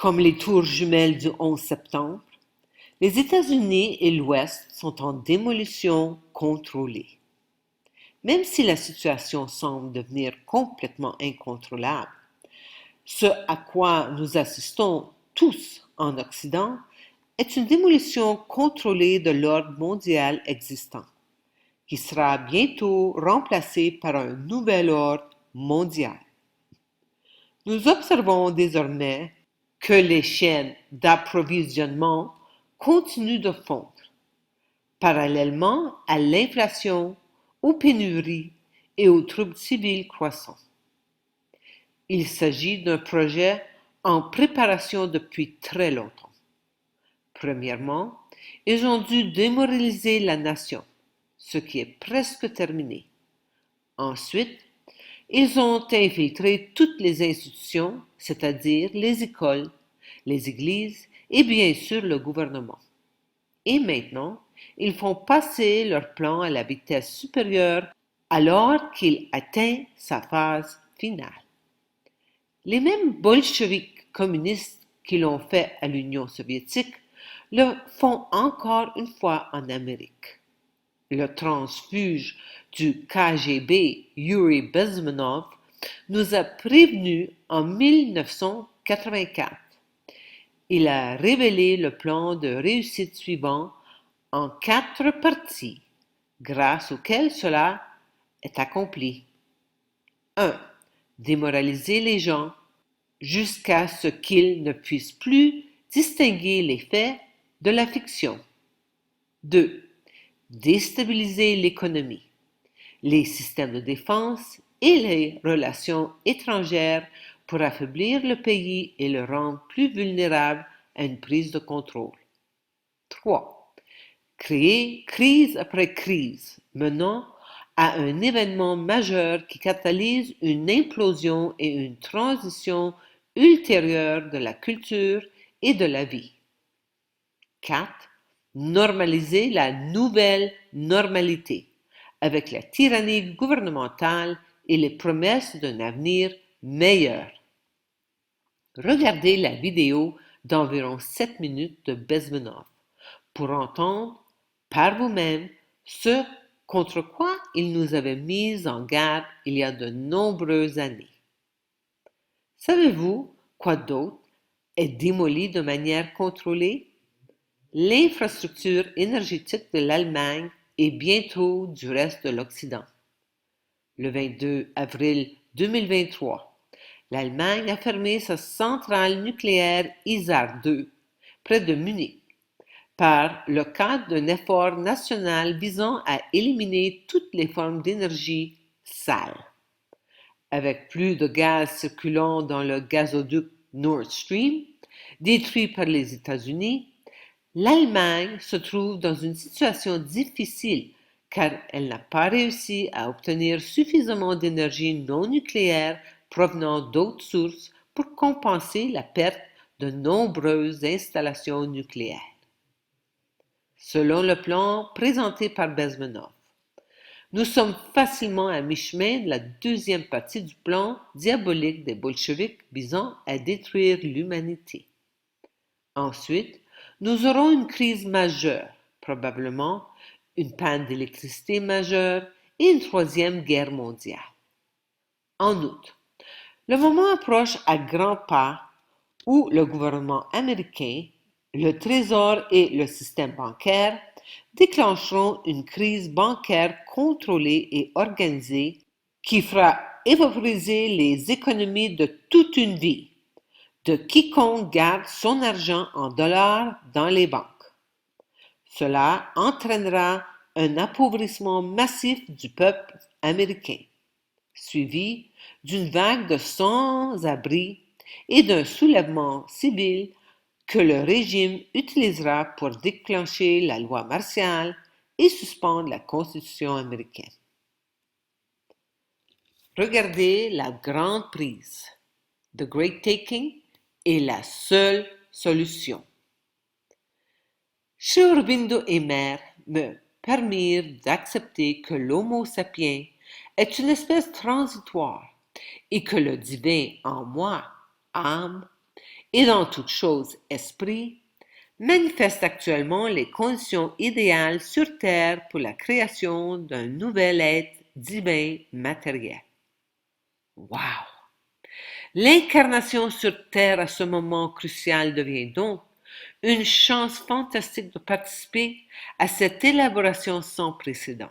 Comme les tours jumelles du 11 septembre, les États-Unis et l'Ouest sont en démolition contrôlée. Même si la situation semble devenir complètement incontrôlable, ce à quoi nous assistons tous en Occident est une démolition contrôlée de l'ordre mondial existant, qui sera bientôt remplacé par un nouvel ordre mondial. Nous observons désormais que les chaînes d'approvisionnement continuent de fondre, parallèlement à l'inflation, aux pénuries et aux troubles civils croissants. Il s'agit d'un projet en préparation depuis très longtemps. Premièrement, ils ont dû démoraliser la nation, ce qui est presque terminé. Ensuite, ils ont infiltré toutes les institutions, c'est-à-dire les écoles, les églises et bien sûr le gouvernement. Et maintenant, ils font passer leur plan à la vitesse supérieure alors qu'il atteint sa phase finale. Les mêmes bolcheviks communistes qui l'ont fait à l'Union soviétique le font encore une fois en Amérique. Le transfuge du KGB, Yuri Bezmenov, nous a prévenus en 1984. Il a révélé le plan de réussite suivant en 4 parties, grâce auxquelles cela est accompli. 1. Démoraliser les gens jusqu'à ce qu'ils ne puissent plus distinguer les faits de la fiction. 2. Déstabiliser l'économie, les systèmes de défense et les relations étrangères pour affaiblir le pays et le rendre plus vulnérable à une prise de contrôle. 3. Créer crise après crise, menant à un événement majeur qui catalyse une implosion et une transition ultérieure de la culture et de la vie. 4. Normaliser la nouvelle normalité avec la tyrannie gouvernementale et les promesses d'un avenir meilleur. Regardez la vidéo d'environ 7 minutes de Bezmenov pour entendre par vous-même ce contre quoi il nous avait mis en garde il y a de nombreuses années. Savez-vous quoi d'autre est démoli de manière contrôlée? L'infrastructure énergétique de l'Allemagne et bientôt du reste de l'Occident. Le 22 avril 2023, l'Allemagne a fermé sa centrale nucléaire Isar II, près de Munich, par le cadre d'un effort national visant à éliminer toutes les formes d'énergie sale. Avec plus de gaz circulant dans le gazoduc Nord Stream, détruit par les États-Unis, l'Allemagne se trouve dans une situation difficile car elle n'a pas réussi à obtenir suffisamment d'énergie non nucléaire provenant d'autres sources pour compenser la perte de nombreuses installations nucléaires. Selon le plan présenté par Bezmenov, nous sommes facilement à mi-chemin de la deuxième partie du plan diabolique des bolcheviks visant à détruire l'humanité. Ensuite, nous aurons une crise majeure, probablement une panne d'électricité majeure et une troisième guerre mondiale. En outre, le moment approche à grands pas où le gouvernement américain, le Trésor et le système bancaire déclencheront une crise bancaire contrôlée et organisée qui fera évaporiser les économies de toute une vie, de quiconque garde son argent en dollars dans les banques. Cela entraînera un appauvrissement massif du peuple américain, suivi d'une vague de sans-abri et d'un soulèvement civil que le régime utilisera pour déclencher la loi martiale et suspendre la Constitution américaine. Regardez la grande prise. The Great Taking est la seule solution. Sri Aurobindo et Mère me permirent d'accepter que l'Homo sapiens est une espèce transitoire et que le divin en moi, âme, et dans toute chose esprit, manifeste actuellement les conditions idéales sur Terre pour la création d'un nouvel être divin matériel. Wow! L'incarnation sur Terre à ce moment crucial devient donc une chance fantastique de participer à cette élaboration sans précédent.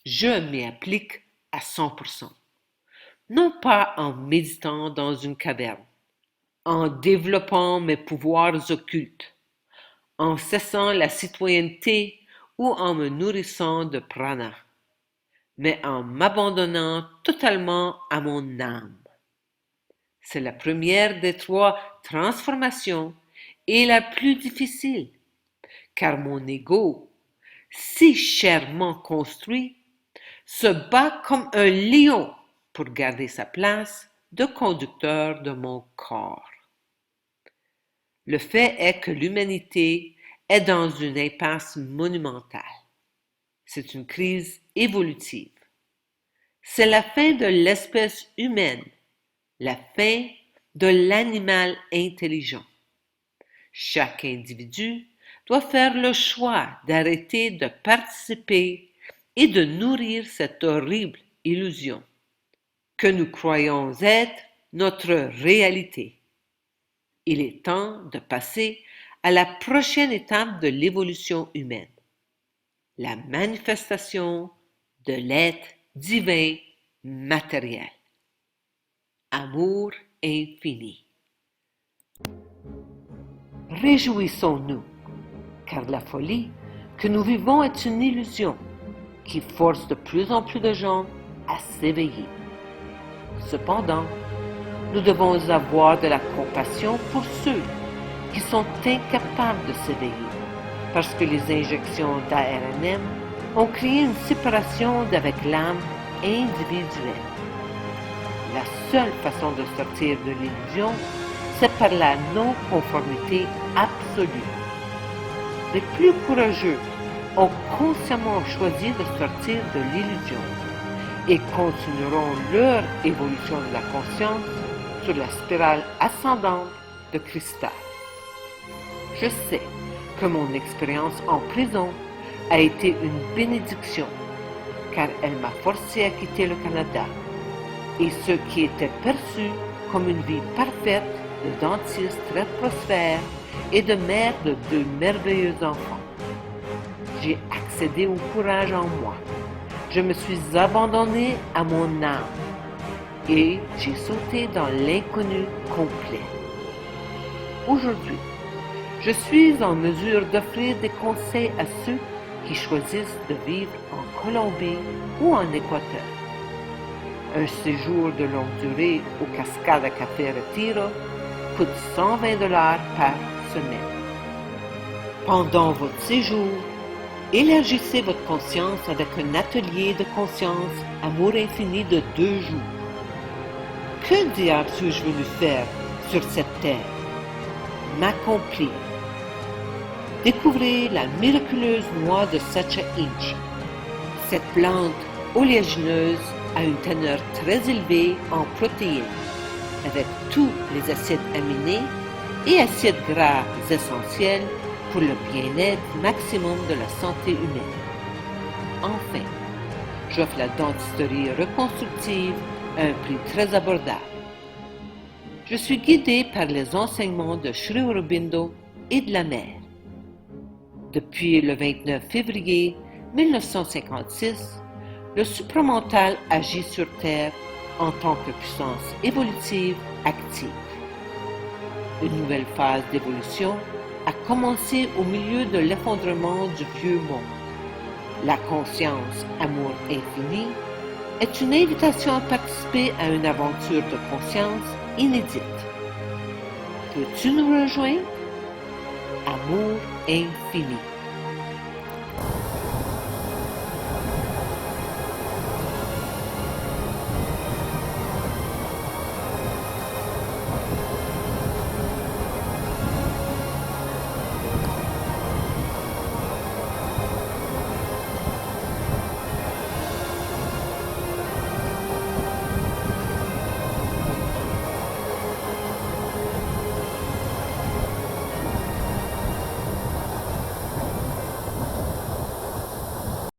Je m'y applique à 100%. Non pas en méditant dans une caverne, en développant mes pouvoirs occultes, en cessant la citoyenneté ou en me nourrissant de prana, mais en m'abandonnant totalement à mon âme. C'est la première des 3 transformations et la plus difficile, car mon ego, si chèrement construit, se bat comme un lion pour garder sa place de conducteur de mon corps. Le fait est que l'humanité est dans une impasse monumentale. C'est une crise évolutive. C'est la fin de l'espèce humaine, la fin de l'animal intelligent. Chaque individu doit faire le choix d'arrêter de participer et de nourrir cette horrible illusion que nous croyons être notre réalité. Il est temps de passer à la prochaine étape de l'évolution humaine, la manifestation de l'être divin matériel. Amour infini. Réjouissons-nous, car la folie que nous vivons est une illusion qui force de plus en plus de gens à s'éveiller. Cependant, nous devons avoir de la compassion pour ceux qui sont incapables de s'éveiller, parce que les injections d'ARNM ont créé une séparation avec l'âme individuelle. La seule façon de sortir de l'illusion, c'est par la non-conformité absolue. Les plus courageux ont consciemment choisi de sortir de l'illusion et continueront leur évolution de la conscience sur la spirale ascendante de cristal. Je sais que mon expérience en prison a été une bénédiction, car elle m'a forcé à quitter le Canada, et ce qui était perçu comme une vie parfaite de dentiste très prospère et de mère de 2 merveilleux enfants. J'ai accédé au courage en moi. Je me suis abandonné à mon âme et j'ai sauté dans l'inconnu complet. Aujourd'hui, je suis en mesure d'offrir des conseils à ceux qui choisissent de vivre en Colombie ou en Équateur. Un séjour de longue durée au Cascada Café Retiro coûte $120 par semaine. Pendant votre séjour, élargissez votre conscience avec un atelier de conscience Amour infini de 2 jours. Que diable suis-je venu faire sur cette terre? M'accomplir. Découvrez la miraculeuse noix de Sacha Inchi. Cette plante oléagineuse a une teneur très élevée en protéines, avec tous les acides aminés et acides gras essentiels pour le bien-être maximum de la santé humaine. Enfin, j'offre la dentisterie reconstructive à un prix très abordable. Je suis guidé par les enseignements de Sri Aurobindo et de la mère. Depuis le 29 février 1956, le supramental agit sur Terre en tant que puissance évolutive active. Une nouvelle phase d'évolution a commencé au milieu de l'effondrement du vieux monde. La conscience Amour infini est une invitation à participer à une aventure de conscience inédite. Peux-tu nous rejoindre? Amour infini.